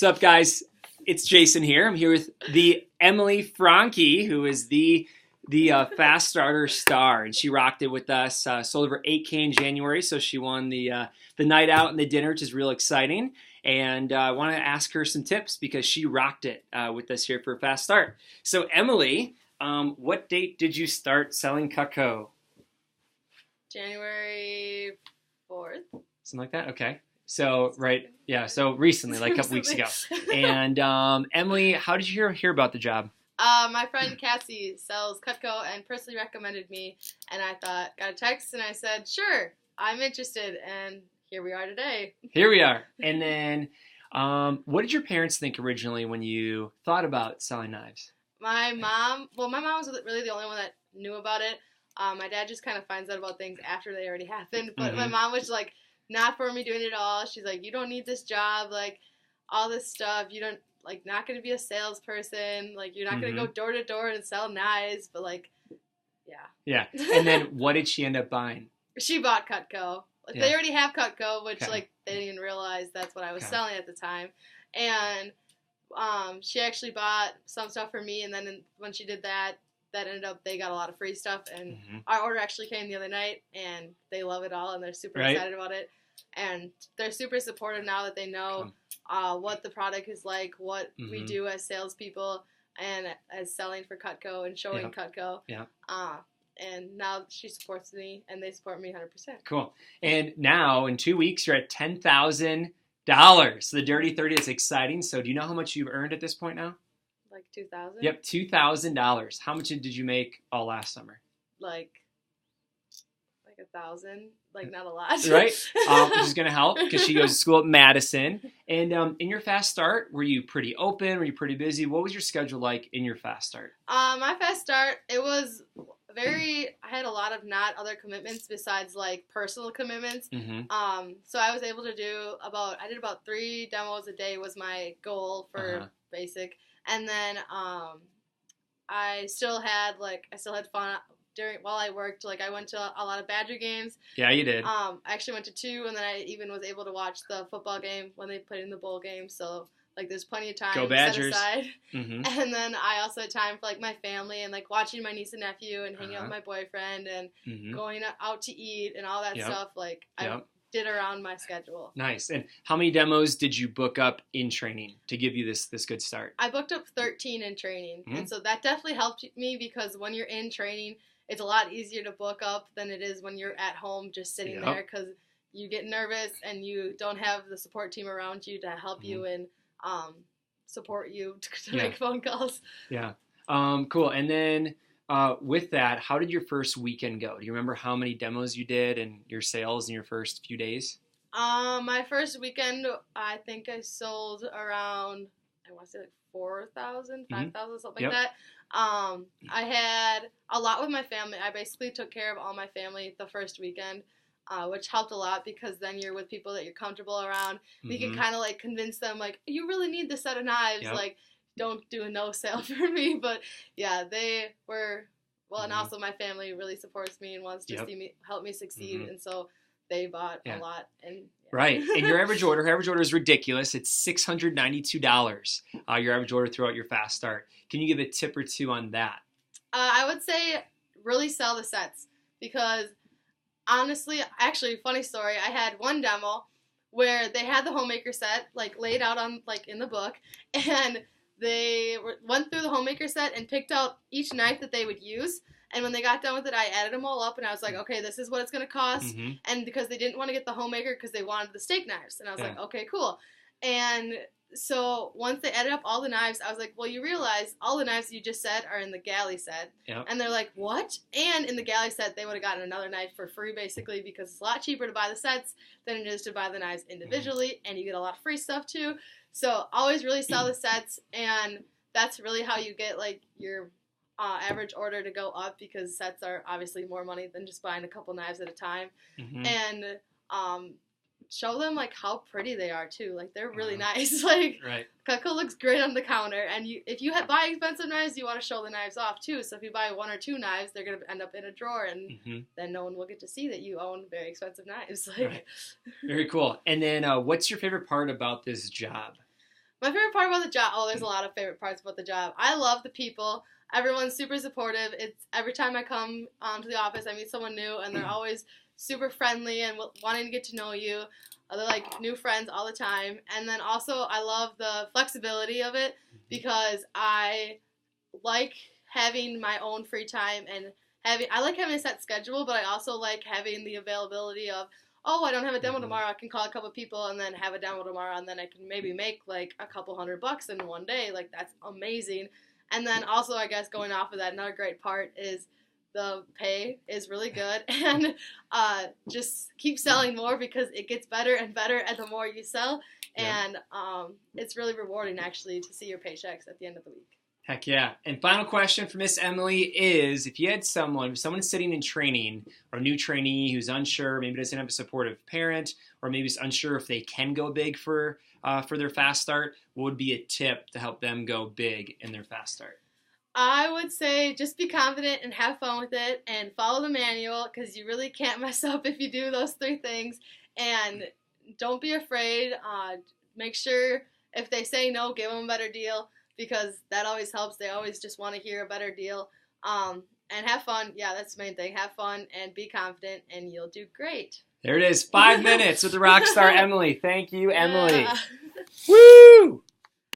What's up, guys? It's Jason here. I'm here with the Emily Franke, who is the Fast Starter star, and she rocked it with us. Sold over 8K in January, so she won the night out and the dinner, which is real exciting. And I want to ask her some tips because she rocked it with us here for Fast Start. So, Emily, what date did you start selling Cutco? January 4th. Something like that? Okay. So, right, yeah, so recently, like a couple weeks ago. And Emily, how did you hear about the job? My friend Cassie sells Cutco and personally recommended me, and I thought, got a text, and I said, sure, I'm interested, and here we are today. Here we are. And then, what did your parents think originally when you thought about selling knives? My mom was really the only one that knew about it. My dad just kind of finds out about things after they already happened, but my mom was like, not for me doing it all. She's like, you don't need this job, like, all this stuff. You don't, like, not going to be a salesperson. Like, you're not going to go door to door and sell knives, but, like, yeah. Yeah. And then what did she end up buying? She bought Cutco. Like, they already have Cutco, which, like, they didn't even realize that's what I was selling at the time. And she actually bought some stuff for me, and then when she did that, ended up, they got a lot of free stuff, and our order actually came the other night, and they love it all, and they're super excited about it. And they're super supportive now that they know what the product is like, what we do as salespeople, and as selling for Cutco and showing Cutco. Yeah. And now she supports me, and they support me 100%. Cool. And now, in 2 weeks, you're at $10,000. The Dirty 30 is exciting. So do you know how much you've earned at this point now? Like $2,000? Yep, $2,000. How much did you make all last summer? Like 1,000, like not a lot. Right? Which is going to help because she goes to school at Madison. And in your Fast Start, were you pretty open? Were you pretty busy? What was your schedule like in your Fast Start? My Fast Start, it was I had a lot of not other commitments besides like personal commitments. So I was able to I did about 3 demos a day was my goal for basic. And then I still had fun while I worked. Like, I went to a lot of Badger games. Yeah, you did. I actually went to 2, and then I even was able to watch the football game when they played in the bowl game. So, like, there's plenty of time set aside. And then I also had time for, like, my family and, like, watching my niece and nephew and hanging out with my boyfriend and going out to eat and all that stuff. Like, I did around my schedule. Nice. And how many demos did you book up in training to give you this good start? I booked up 13 in training. And so that definitely helped me because when you're in training, it's a lot easier to book up than it is when you're at home just sitting there because you get nervous and you don't have the support team around you to help you and support you to make phone calls. Yeah. Cool. And then with that, how did your first weekend go? Do you remember how many demos you did and your sales in your first few days? My first weekend, I think I sold around, I want to say like 4,000, 5,000, something like that. I had a lot with my family. I basically took care of all my family the first weekend, which helped a lot because then you're with people that you're comfortable around. You can kind of like convince them like, you really need this set of knives. Like, don't do a no sale for me. But yeah, they were, well, and also my family really supports me and wants to see me, help me succeed. And so they bought a lot. And right. And your average order is ridiculous. It's $692, your average order throughout your Fast Start. Can you give a tip or two on that? I would say really sell the sets because honestly, actually, funny story, I had one demo where they had the homemaker set like laid out on like in the book, and they went through the homemaker set and picked out each knife that they would use. And when they got done with it, I added them all up, and I was like, okay, this is what it's going to cost. And because they didn't want to get the homemaker because they wanted the steak knives. And I was like, okay, cool. And so once they added up all the knives, I was like, well, you realize all the knives you just said are in the galley set. And they're like, what? And in the galley set, they would have gotten another knife for free, basically, because it's a lot cheaper to buy the sets than it is to buy the knives individually. And you get a lot of free stuff, too. So always really sell the sets, and that's really how you get, like, your average order to go up because sets are obviously more money than just buying a couple knives at a time. And show them like how pretty they are too. Like, they're really nice. Like, Cutco looks great on the counter, and if you buy expensive knives, you want to show the knives off too. So if you buy 1 or 2 knives, they're gonna end up in a drawer, and then no one will get to see that you own very expensive knives. Like, Very cool. And then what's your favorite part about this job? My favorite part about the job, oh, there's a lot of favorite parts about the job. I love the people. Everyone's super supportive. It's every time I come to the office, I meet someone new, and they're always super friendly and wanting to get to know you. They're like new friends all the time. And then also, I love the flexibility of it because I like having my own free time and I like having a set schedule, but I also like having the availability of, oh, I don't have a demo tomorrow. I can call a couple people and then have a demo tomorrow, and then I can maybe make like a couple $100 in one day. Like, that's amazing. And then also, I guess going off of that, another great part is the pay is really good, and just keep selling more because it gets better and better and the more you sell. Yeah. And it's really rewarding actually to see your paychecks at the end of the week. Heck yeah. And final question for Miss Emily is, if you had someone sitting in training, or a new trainee who's unsure, maybe doesn't have a supportive parent, or maybe is unsure if they can go big for their fast start, what would be a tip to help them go big in their fast start? I would say just be confident and have fun with it and follow the manual, because you really can't mess up if you do those 3 things. And don't be afraid. Make sure if they say no, give them a better deal, because that always helps. They always just want to hear a better deal. And have fun. Yeah, that's the main thing. Have fun and be confident, and you'll do great. There it is. 5 minutes with the rock star Emily. Thank you, Emily. Yeah. Woo!